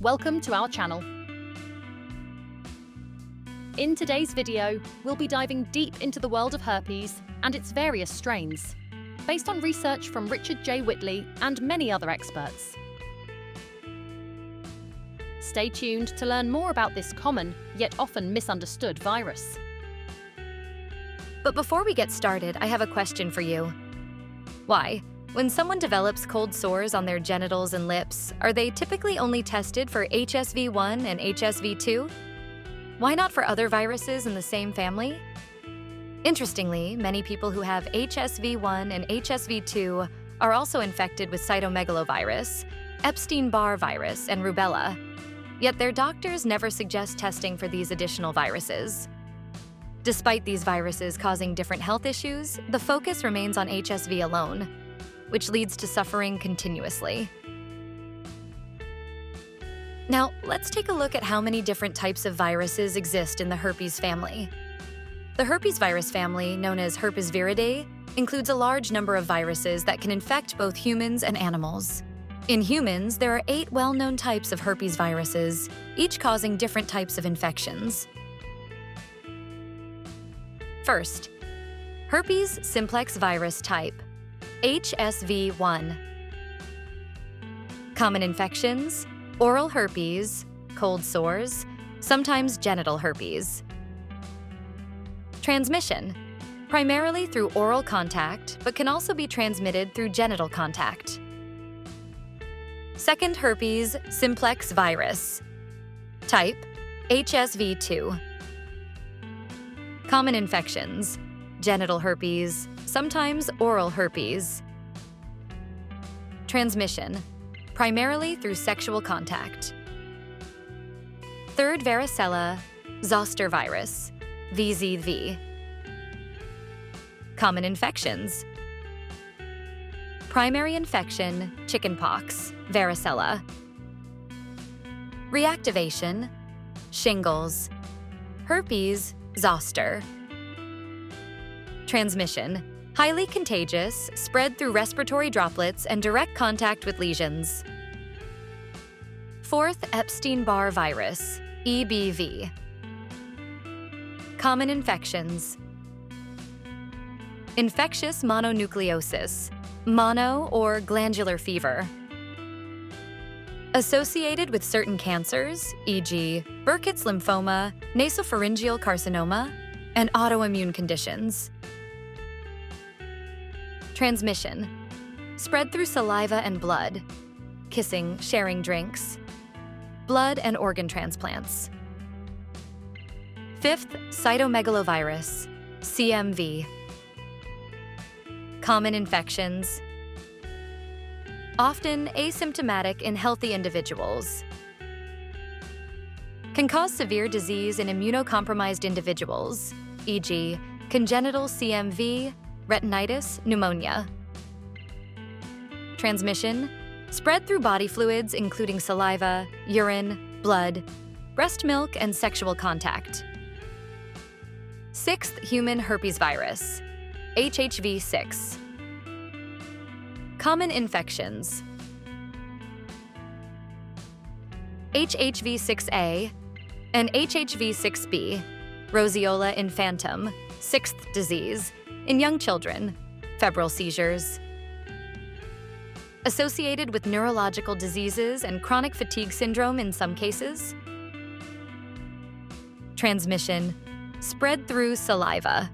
welcome to our channel. In today's video, we'll be diving deep into the world of herpes and its various strains, based on research from Richard J. Whitley and many other experts. Stay tuned to learn more about this common, yet often misunderstood virus. But before we get started, I have a question for you. Why, when someone develops cold sores on their genitals and lips, are they typically only tested for HSV-1 and HSV-2? Why not for other viruses in the same family? Interestingly, many people who have HSV-1 and HSV-2 are also infected with Cytomegalovirus, Epstein-Barr Virus, and Rubella. Yet their doctors never suggest testing for these additional viruses. Despite these viruses causing different health issues, the focus remains on HSV alone, which leads to suffering continuously. Now, let's take a look at how many different types of viruses exist in the herpes family. The Herpes virus family, known as Herpesviridae, includes a large number of viruses that can infect both humans and animals. In humans, there are 8 well-known types of herpes viruses, each causing different types of infections. First, Herpes Simplex Virus Type, HSV-1. Common infections: oral herpes, cold sores, sometimes genital herpes. Transmission: primarily through oral contact, but can also be transmitted through genital contact. Second Herpes Simplex Virus. Type: HSV-2. Common infections: genital herpes, sometimes oral herpes. Transmission: primarily through sexual contact. Third Varicella-Zoster Virus, VZV. Common infections: primary infection, chickenpox, varicella. Reactivation: shingles, herpes zoster. Transmission: highly contagious, spread through respiratory droplets and direct contact with lesions. Fourth Epstein-Barr Virus, EBV. Common infections: infectious mononucleosis, mono or glandular fever. Associated with certain cancers, e.g., Burkitt's lymphoma, nasopharyngeal carcinoma, and autoimmune conditions. Transmission: spread through saliva and blood, kissing, sharing drinks, blood and organ transplants. Fifth Cytomegalovirus, CMV. Common infections: often asymptomatic in healthy individuals. Can cause severe disease in immunocompromised individuals, e.g., congenital CMV, retinitis, pneumonia. Transmission: spread through body fluids including saliva, urine, blood, breast milk, and sexual contact. Sixth human herpes virus, HHV-6. Common infections: HHV-6A and HHV-6B, Roseola infantum, 6th disease, in young children, febrile seizures. Associated with neurological diseases and chronic fatigue syndrome in some cases. Transmission: spread through saliva.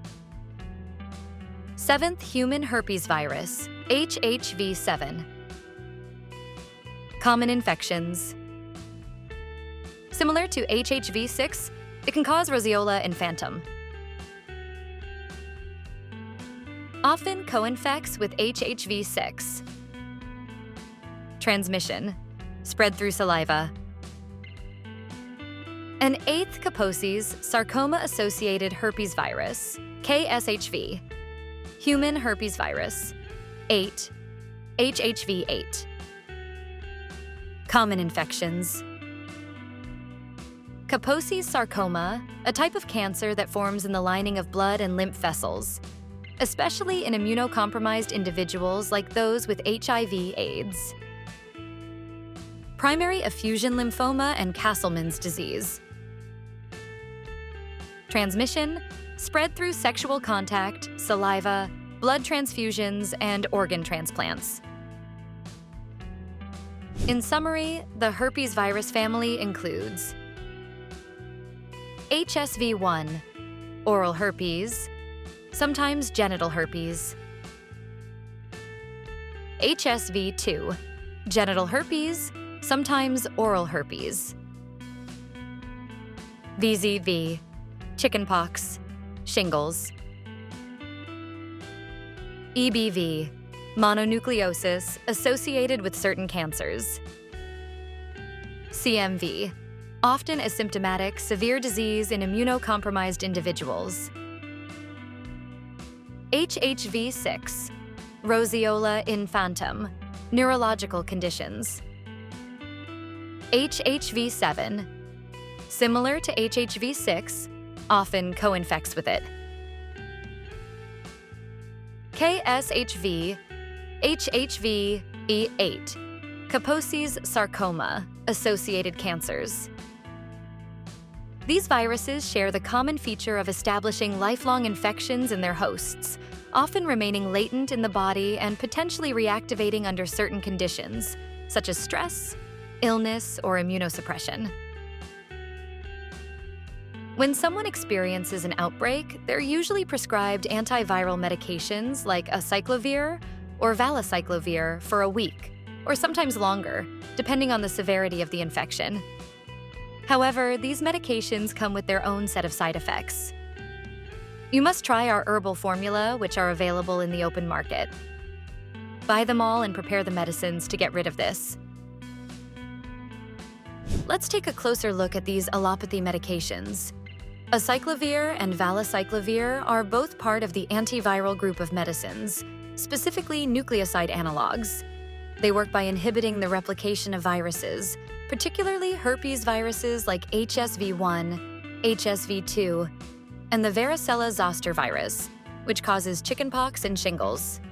Seventh human herpes virus, HHV-7. Common infections: similar to HHV-6, it can cause Roseola infantum. Often co-infects with HHV-6. Transmission: spread through saliva. And eighth Kaposi's Sarcoma-Associated Herpes Virus, KSHV. Human herpes virus, 8, HHV-8. Common infections: Kaposi's sarcoma, a type of cancer that forms in the lining of blood and lymph vessels, especially in immunocompromised individuals like those with HIV/AIDS. primary effusion lymphoma and Castleman's disease. Transmission, spread through sexual contact, saliva, blood transfusions, and organ transplants. In summary, the Herpesvirus family includes HSV-1, oral herpes, sometimes genital herpes; HSV-2, genital herpes, sometimes oral herpes; VZV, chickenpox, shingles; EBV, mononucleosis associated with certain cancers; CMV, often asymptomatic severe disease in immunocompromised individuals; HHV-6, Roseola infantum, neurological conditions; HHV-7, similar to HHV-6, often co-infects with it; KSHV, HHV-E8, Kaposi's Sarcoma-Associated cancers. These viruses share the common feature of establishing lifelong infections in their hosts, often remaining latent in the body and potentially reactivating under certain conditions, such as stress, illness, or immunosuppression. When someone experiences an outbreak, they're usually prescribed antiviral medications like Acyclovir or Valacyclovir for a week, or sometimes longer, depending on the severity of the infection. However, these medications come with their own set of side effects. You must try our herbal formula, which are available in the open market. Buy them all and prepare the medicines to get rid of this. Let's take a closer look at these allopathy medications. Acyclovir and Valacyclovir are both part of the antiviral group of medicines, specifically nucleoside analogs. They work by inhibiting the replication of viruses, particularly herpes viruses like HSV-1, HSV-2, and the Varicella-Zoster Virus, which causes chickenpox and shingles.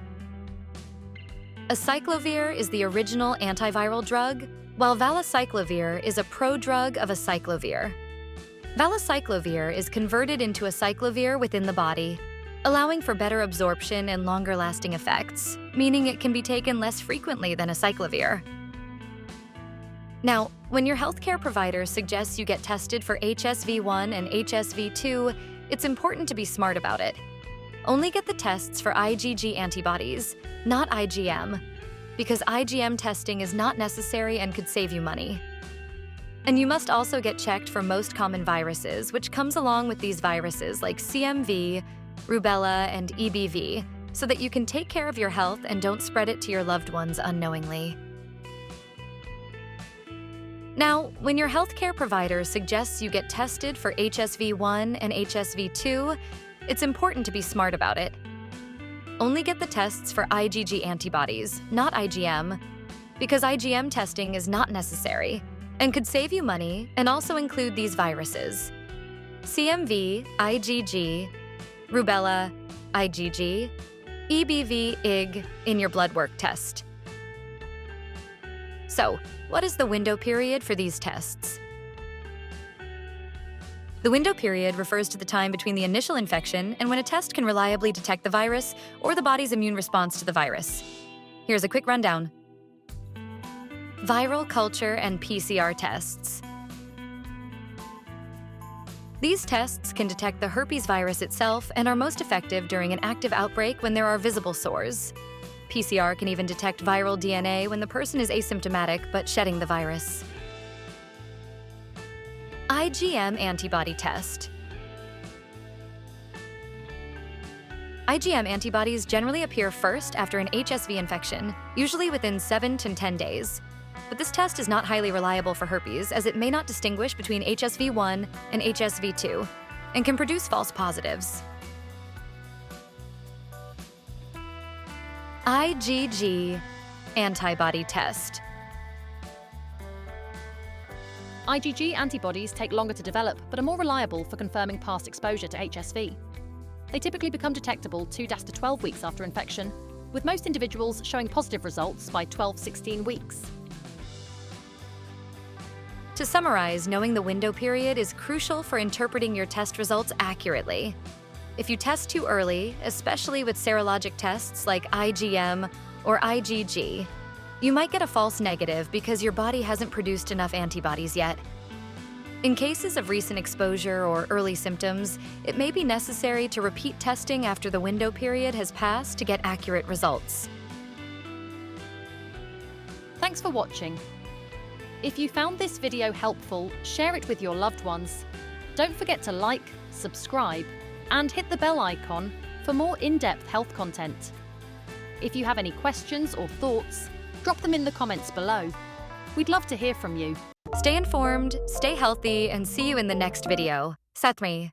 Acyclovir is the original antiviral drug, while Valacyclovir is a prodrug of Acyclovir. Valacyclovir is converted into Acyclovir within the body, allowing for better absorption and longer-lasting effects, meaning it can be taken less frequently than Acyclovir. Now, when your healthcare provider suggests you get tested for HSV-1 and HSV-2, it's important to be smart about it. Only get the tests for IgG antibodies, not IgM, because IgM testing is not necessary and could save you money. And you must also get checked for most common viruses, which comes along with these viruses like CMV, Rubella, and EBV, so that you can take care of your health and don't spread it to your loved ones unknowingly. Now, when your healthcare provider suggests you get tested for HSV-1 and HSV-2, it's important to be smart about it. Only get the tests for IgG antibodies, not IgM, because IgM testing is not necessary and could save you money and also include these viruses: CMV, IgG, Rubella, IgG, EBV, IG in your blood work test. So, what is the window period for these tests? The window period refers to the time between the initial infection and when a test can reliably detect the virus or the body's immune response to the virus. Here's a quick rundown. Viral culture and PCR tests. These tests can detect the herpes virus itself and are most effective during an active outbreak when there are visible sores. PCR can even detect viral DNA when the person is asymptomatic but shedding the virus. IgM antibody test. IgM antibodies generally appear first after an HSV infection, usually within 7 to 10 days. But this test is not highly reliable for herpes, as it may not distinguish between HSV-1 and HSV-2 and can produce false positives. IgG antibody test. IgG antibodies take longer to develop but are more reliable for confirming past exposure to HSV. They typically become detectable 2 to 12 weeks after infection, with most individuals showing positive results by 12-16 weeks. To summarize, knowing the window period is crucial for interpreting your test results accurately. If you test too early, especially with serologic tests like IgM or IgG, you might get a false negative because your body hasn't produced enough antibodies yet. In cases of recent exposure or early symptoms, it may be necessary to repeat testing after the window period has passed to get accurate results. Thanks for watching. If you found this video helpful, share it with your loved ones. Don't forget to like, subscribe, and hit the bell icon for more in-depth health content. If you have any questions or thoughts, drop them in the comments below. We'd love to hear from you. Stay informed, stay healthy, and see you in the next video. Satmi.